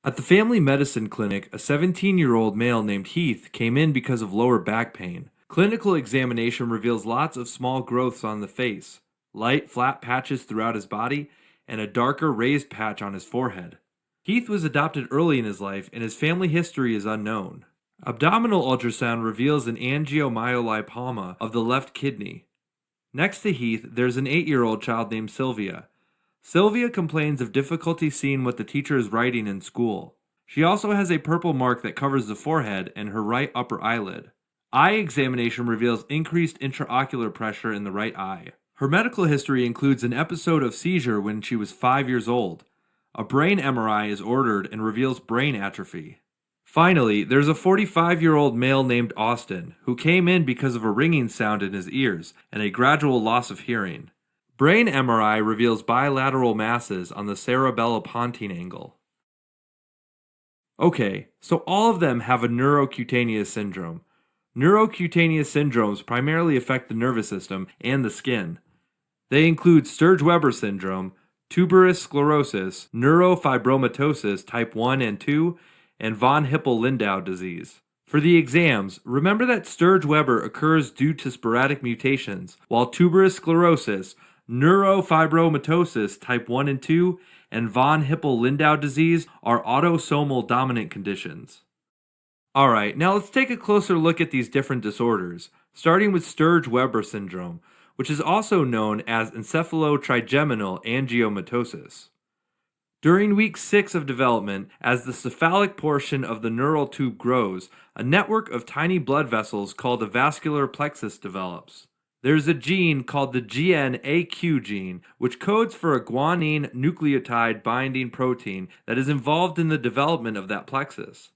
At the family medicine clinic, a 17-year-old male named Heath came in because of lower back pain. Clinical examination reveals lots of small growths on the face, light, flat patches throughout his body, and a darker raised patch on his forehead. Heath was adopted early in his life, and his family history is unknown. Abdominal ultrasound reveals an angiomyolipoma of the left kidney. Next to Heath, there's an 8-year-old child named Sylvia. Sylvia complains of difficulty seeing what the teacher is writing in school. She also has a purple mark that covers the forehead and her right upper eyelid. Eye examination reveals increased intraocular pressure in the right eye. Her medical history includes an episode of seizure when she was 5 years old. A brain MRI is ordered and reveals brain atrophy. Finally, there's a 45-year-old male named Austin, who came in because of a ringing sound in his ears and a gradual loss of hearing. Brain MRI reveals bilateral masses on the cerebellopontine angle. Okay, so all of them have a neurocutaneous syndrome. Neurocutaneous syndromes primarily affect the nervous system and the skin. They include Sturge-Weber syndrome, tuberous sclerosis, neurofibromatosis type 1 and 2, and von Hippel-Lindau disease. For the exams, remember that Sturge-Weber occurs due to sporadic mutations, while tuberous sclerosis, neurofibromatosis type 1 and 2, and von Hippel-Lindau disease are autosomal dominant conditions. Alright, now let's take a closer look at these different disorders, starting with Sturge-Weber syndrome, which is also known as encephalotrigeminal angiomatosis. During week 6 of development, as the cephalic portion of the neural tube grows, a network of tiny blood vessels called a vascular plexus develops. There's a gene called the GNAQ gene, which codes for a guanine nucleotide binding protein that is involved in the development of that plexus.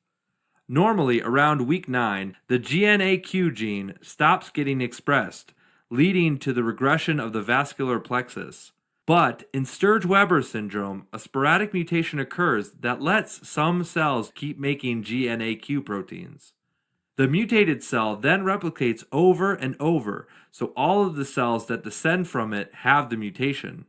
Normally, around week 9, the GNAQ gene stops getting expressed, leading to the regression of the vascular plexus. But in Sturge-Weber syndrome, a sporadic mutation occurs that lets some cells keep making GNAQ proteins. The mutated cell then replicates over and over, so all of the cells that descend from it have the mutation.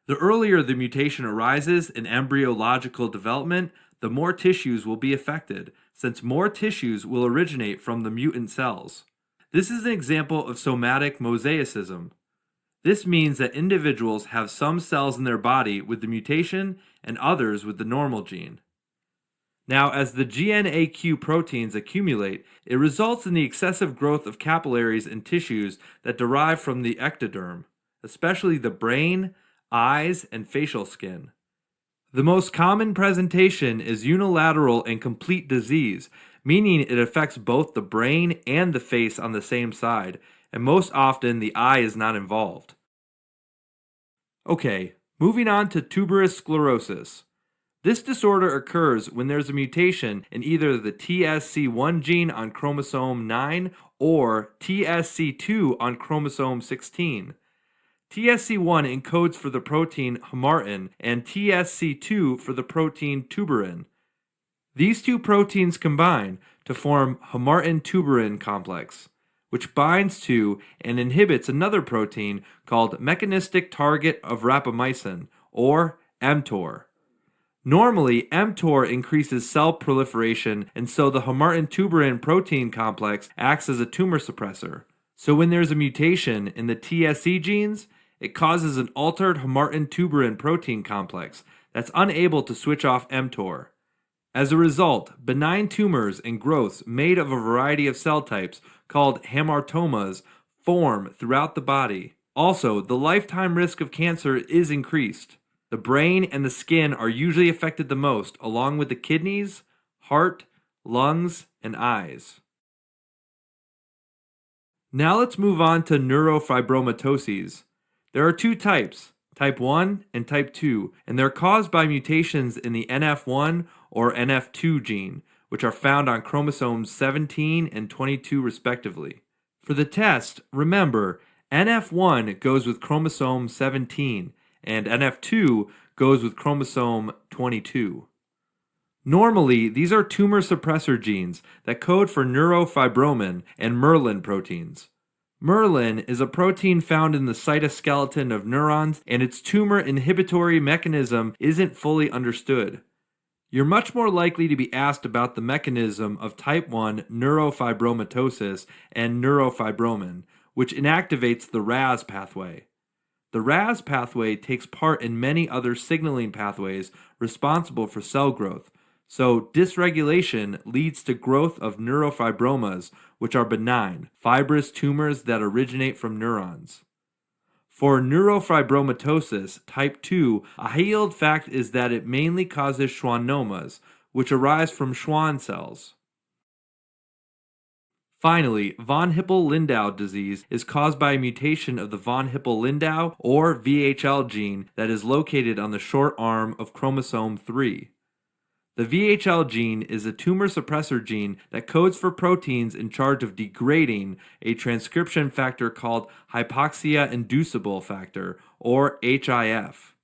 The earlier the mutation arises in embryological development, the more tissues will be affected, since more tissues will originate from the mutant cells. This is an example of somatic mosaicism. This means that individuals have some cells in their body with the mutation and others with the normal gene. Now, as the GNAQ proteins accumulate, it results in the excessive growth of capillaries and tissues that derive from the ectoderm, especially the brain, eyes, and facial skin. The most common presentation is unilateral and complete disease, meaning it affects both the brain and the face on the same side, and most often the eye is not involved. Okay, moving on to tuberous sclerosis. This disorder occurs when there's a mutation in either the TSC1 gene on chromosome 9 or TSC2 on chromosome 16. TSC1 encodes for the protein hamartin and TSC2 for the protein tuberin. These two proteins combine to form hamartin-tuberin complex, which binds to and inhibits another protein called mechanistic target of rapamycin, or mTOR. Normally, mTOR increases cell proliferation, and so the hamartin-tuberin protein complex acts as a tumor suppressor. So when there's a mutation in the TSC genes, it causes an altered hamartin-tuberin protein complex that's unable to switch off mTOR. As a result, benign tumors and growths made of a variety of cell types called hamartomas form throughout the body. Also, the lifetime risk of cancer is increased. The brain and the skin are usually affected the most, along with the kidneys, heart, lungs, and eyes. Now let's move on to neurofibromatoses. There are two types, type 1 and type 2, and they're caused by mutations in the NF1 or NF2 gene, which are found on chromosomes 17 and 22 respectively. For the test, remember, NF1 goes with chromosome 17, and NF2 goes with chromosome 22. Normally, these are tumor suppressor genes that code for neurofibromin and Merlin proteins. Myelin is a protein found in the cytoskeleton of neurons, and its tumor inhibitory mechanism isn't fully understood. You're much more likely to be asked about the mechanism of type 1 neurofibromatosis and neurofibromin, which inactivates the RAS pathway. The RAS pathway takes part in many other signaling pathways responsible for cell growth, so dysregulation leads to growth of neurofibromas, which are benign, fibrous tumors that originate from neurons. For neurofibromatosis type 2, a high-yield fact is that it mainly causes schwannomas, which arise from Schwann cells. Finally, von Hippel-Lindau disease is caused by a mutation of the von Hippel-Lindau or VHL gene that is located on the short arm of chromosome 3. The VHL gene is a tumor suppressor gene that codes for proteins in charge of degrading a transcription factor called hypoxia-inducible factor, or HIF.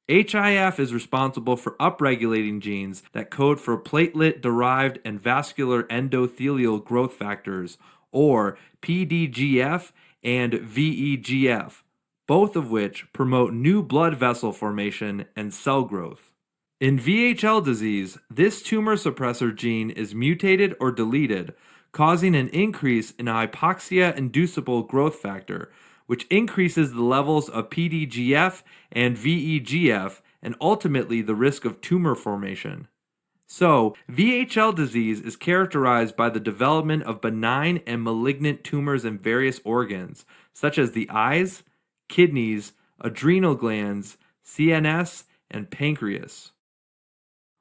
HIF is responsible for upregulating genes that code for platelet-derived and vascular endothelial growth factors, or PDGF and VEGF, both of which promote new blood vessel formation and cell growth. In VHL disease, this tumor suppressor gene is mutated or deleted, causing an increase in a hypoxia-inducible growth factor, which increases the levels of PDGF and VEGF and ultimately the risk of tumor formation. So, VHL disease is characterized by the development of benign and malignant tumors in various organs, such as the eyes, kidneys, adrenal glands, CNS, and pancreas.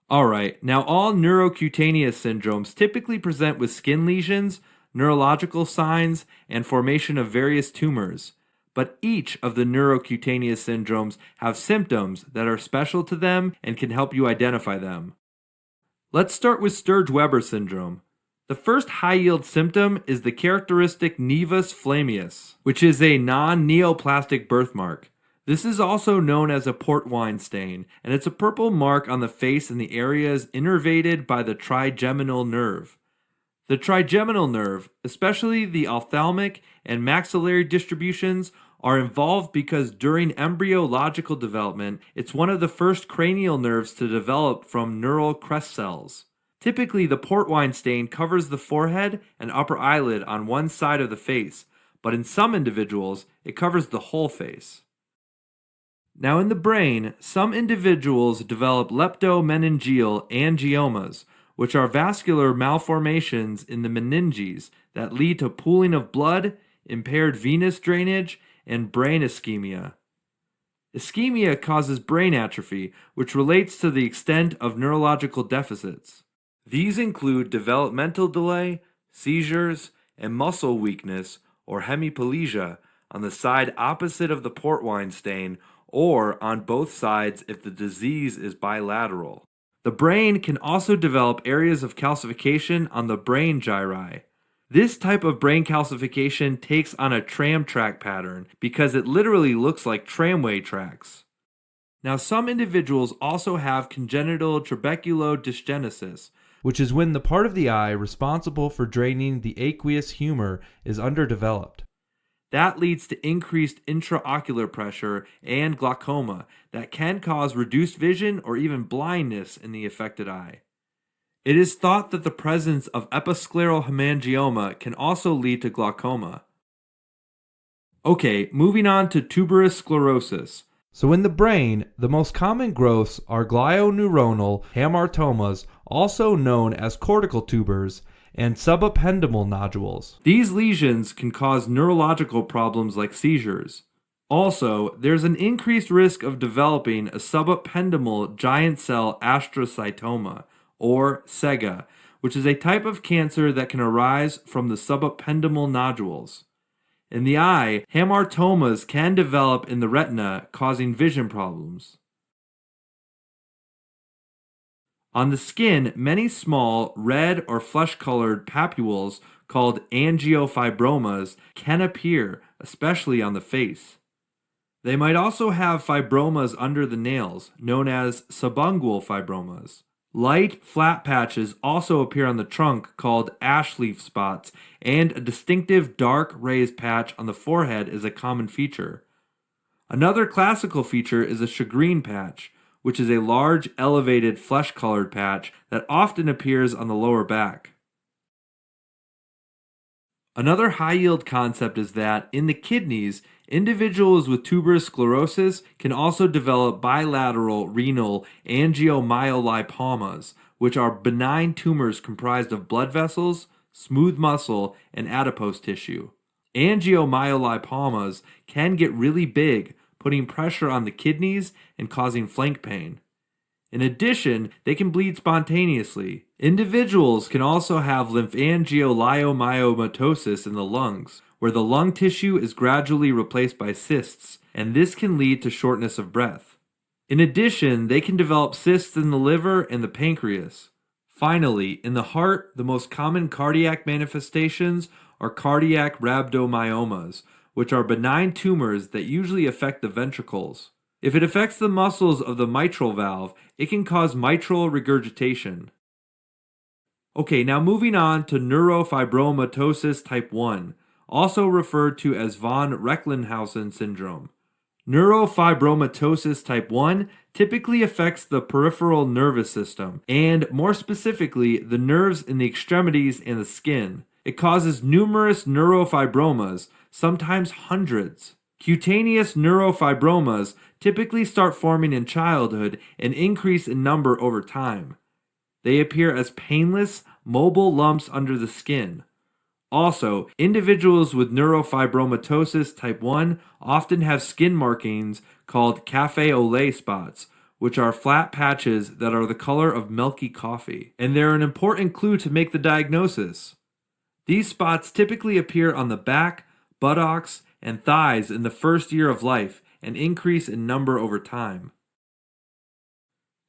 Alright, now all neurocutaneous syndromes typically present with skin lesions, neurological signs, and formation of various tumors, but each of the neurocutaneous syndromes have symptoms that are special to them and can help you identify them. Let's start with Sturge-Weber syndrome. The first high-yield symptom is the characteristic nevus flammeus, which is a non-neoplastic birthmark. This is also known as a port wine stain, and it's a purple mark on the face in the areas innervated by the trigeminal nerve. The trigeminal nerve, especially the ophthalmic and maxillary distributions, are involved because during embryological development, it's one of the first cranial nerves to develop from neural crest cells. Typically, the port wine stain covers the forehead and upper eyelid on one side of the face, but in some individuals, it covers the whole face. Now in the brain, some individuals develop leptomeningeal angiomas, which are vascular malformations in the meninges that lead to pooling of blood, impaired venous drainage, and brain ischemia. Ischemia causes brain atrophy, which relates to the extent of neurological deficits. These include developmental delay, seizures, and muscle weakness or hemiplegia on the side opposite of the port wine stain or on both sides if the disease is bilateral. The brain can also develop areas of calcification on the brain gyri. This type of brain calcification takes on a tram track pattern because it literally looks like tramway tracks. Now, some individuals also have congenital trabeculodysgenesis, which is when the part of the eye responsible for draining the aqueous humor is underdeveloped. That leads to increased intraocular pressure and glaucoma that can cause reduced vision or even blindness in the affected eye. It is thought that the presence of episcleral hemangioma can also lead to glaucoma. Okay, moving on to tuberous sclerosis. So in the brain, the most common growths are glioneuronal hamartomas, also known as cortical tubers, and subependymal nodules. These lesions can cause neurological problems like seizures. Also, there's an increased risk of developing a subependymal giant cell astrocytoma, or SEGA, which is a type of cancer that can arise from the subependymal nodules. In the eye, hamartomas can develop in the retina, causing vision problems. On the skin, many small, red or flesh-colored papules called angiofibromas can appear, especially on the face. They might also have fibromas under the nails, known as subungual fibromas. Light, flat patches also appear on the trunk called ash leaf spots, and a distinctive dark raised patch on the forehead is a common feature. Another classical feature is a shagreen patch, which is a large, elevated, flesh-colored patch that often appears on the lower back. Another high-yield concept is that, in the kidneys, individuals with tuberous sclerosis can also develop bilateral renal angiomyolipomas, which are benign tumors comprised of blood vessels, smooth muscle, and adipose tissue. Angiomyolipomas can get really big, putting pressure on the kidneys and causing flank pain. In addition, they can bleed spontaneously. Individuals can also have lymphangioliomyomatosis in the lungs, where the lung tissue is gradually replaced by cysts, and this can lead to shortness of breath. In addition, they can develop cysts in the liver and the pancreas. Finally, in the heart, the most common cardiac manifestations are cardiac rhabdomyomas, which are benign tumors that usually affect the ventricles. If it affects the muscles of the mitral valve, it can cause mitral regurgitation. Okay, now moving on to neurofibromatosis type 1, also referred to as von Recklinghausen syndrome. Neurofibromatosis type 1 typically affects the peripheral nervous system, and more specifically, the nerves in the extremities and the skin. It causes numerous neurofibromas, sometimes hundreds. Cutaneous neurofibromas typically start forming in childhood and increase in number over time. They appear as painless, mobile lumps under the skin. Also, individuals with neurofibromatosis type 1 often have skin markings called café au lait spots, which are flat patches that are the color of milky coffee, and they're an important clue to make the diagnosis. These spots typically appear on the back, buttocks, and thighs in the first year of life and increase in number over time.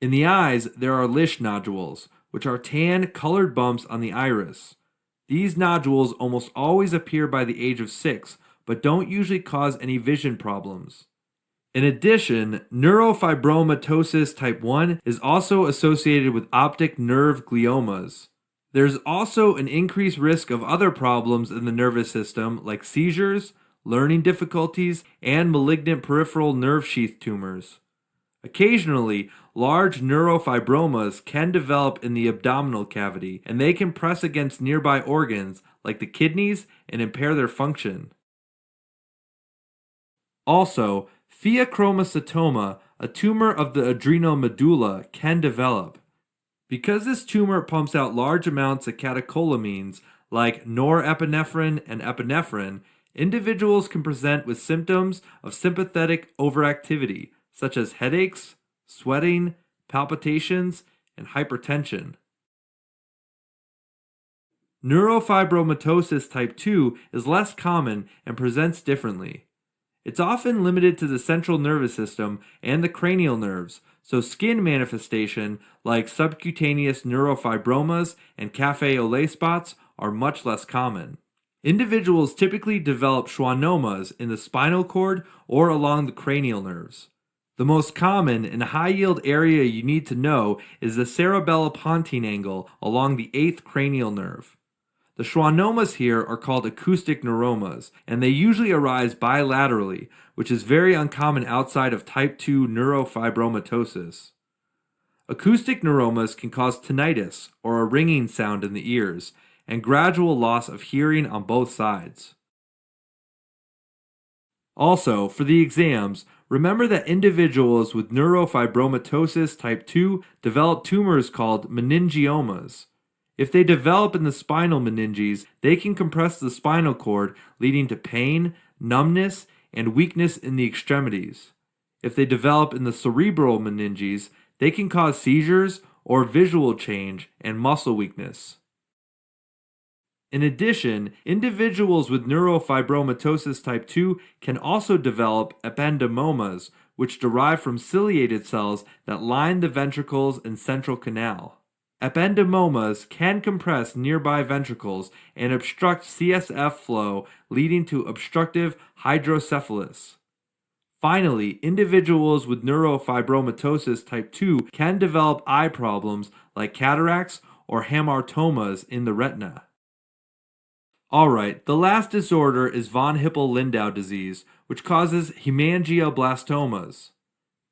In the eyes, there are Lisch nodules, which are tan, colored bumps on the iris. These nodules almost always appear by the age of 6, but don't usually cause any vision problems. In addition, neurofibromatosis type 1 is also associated with optic nerve gliomas. There's also an increased risk of other problems in the nervous system like seizures, learning difficulties, and malignant peripheral nerve sheath tumors. Occasionally, large neurofibromas can develop in the abdominal cavity, and they can press against nearby organs like the kidneys and impair their function. Also, pheochromocytoma, a tumor of the adrenal medulla, can develop. Because this tumor pumps out large amounts of catecholamines like norepinephrine and epinephrine, individuals can present with symptoms of sympathetic overactivity, such as headaches, sweating, palpitations, and hypertension. Neurofibromatosis type 2 is less common and presents differently. It's often limited to the central nervous system and the cranial nerves, so skin manifestation like subcutaneous neurofibromas and café au lait spots are much less common. Individuals typically develop schwannomas in the spinal cord or along the cranial nerves. The most common and high-yield area you need to know is the cerebellopontine angle along the 8th cranial nerve. The schwannomas here are called acoustic neuromas, and they usually arise bilaterally, which is very uncommon outside of type 2 neurofibromatosis. Acoustic neuromas can cause tinnitus, or a ringing sound in the ears, and gradual loss of hearing on both sides. Also, for the exams, remember that individuals with neurofibromatosis type 2 develop tumors called meningiomas. If they develop in the spinal meninges, they can compress the spinal cord, leading to pain, numbness, and weakness in the extremities. If they develop in the cerebral meninges, they can cause seizures or visual change and muscle weakness. In addition, individuals with neurofibromatosis type 2 can also develop ependymomas, which derive from ciliated cells that line the ventricles and central canal. Ependymomas can compress nearby ventricles and obstruct CSF flow, leading to obstructive hydrocephalus. Finally, individuals with neurofibromatosis type 2 can develop eye problems like cataracts or hamartomas in the retina. Alright, the last disorder is von Hippel-Lindau disease, which causes hemangioblastomas.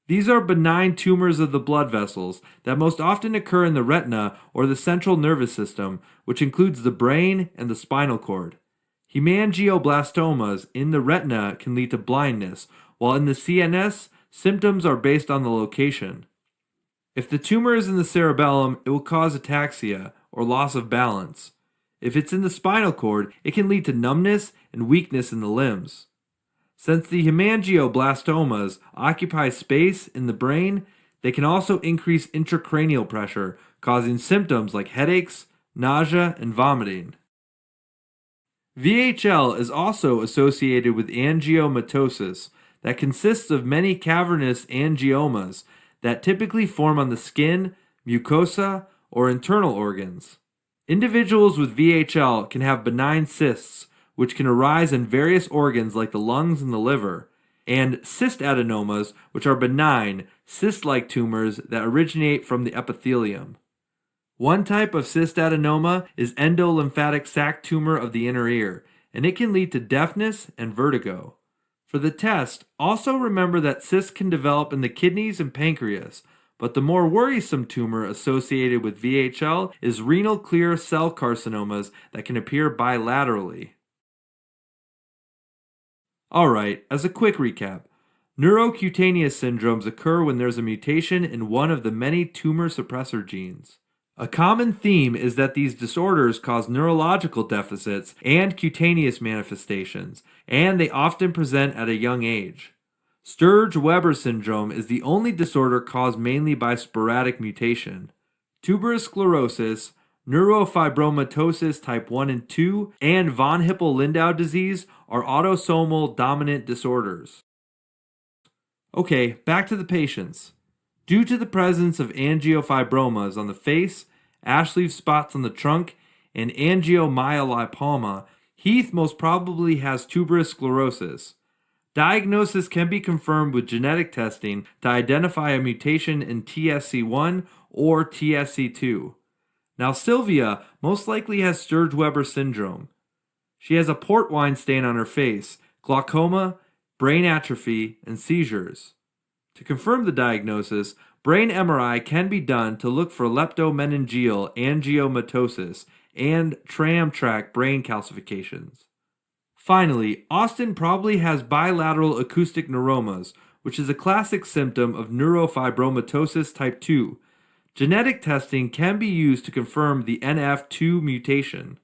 These are benign tumors of the blood vessels that most often occur in the retina or the central nervous system, which includes the brain and the spinal cord. Hemangioblastomas in the retina can lead to blindness, while in the CNS, symptoms are based on the location. If the tumor is in the cerebellum, it will cause ataxia or loss of balance. If it's in the spinal cord, it can lead to numbness and weakness in the limbs. Since the hemangioblastomas occupy space in the brain, they can also increase intracranial pressure, causing symptoms like headaches, nausea, and vomiting. VHL is also associated with angiomatosis that consists of many cavernous angiomas that typically form on the skin, mucosa, or internal organs. Individuals with VHL can have benign cysts, which can arise in various organs like the lungs and the liver, and cystadenomas, which are benign, cyst-like tumors that originate from the epithelium. One type of cystadenoma is endolymphatic sac tumor of the inner ear, and it can lead to deafness and vertigo. For the test, also remember that cysts can develop in the kidneys and pancreas, but the more worrisome tumor associated with VHL is renal clear cell carcinomas that can appear bilaterally. Alright, as a quick recap, neurocutaneous syndromes occur when there's a mutation in one of the many tumor suppressor genes. A common theme is that these disorders cause neurological deficits and cutaneous manifestations, and they often present at a young age. Sturge-Weber syndrome is the only disorder caused mainly by sporadic mutation. Tuberous sclerosis, neurofibromatosis type 1 and 2, and von Hippel-Lindau disease are autosomal dominant disorders. Okay, back to the patients. Due to the presence of angiofibromas on the face, ash leaf spots on the trunk, and angiomyolipoma, Heath most probably has tuberous sclerosis. Diagnosis can be confirmed with genetic testing to identify a mutation in TSC1 or TSC2. Now Sylvia most likely has Sturge-Weber syndrome. She has a port wine stain on her face, glaucoma, brain atrophy, and seizures. To confirm the diagnosis, brain MRI can be done to look for leptomeningeal angiomatosis and tram tract brain calcifications. Finally, Austin probably has bilateral acoustic neuromas, which is a classic symptom of neurofibromatosis type 2. Genetic testing can be used to confirm the NF2 mutation.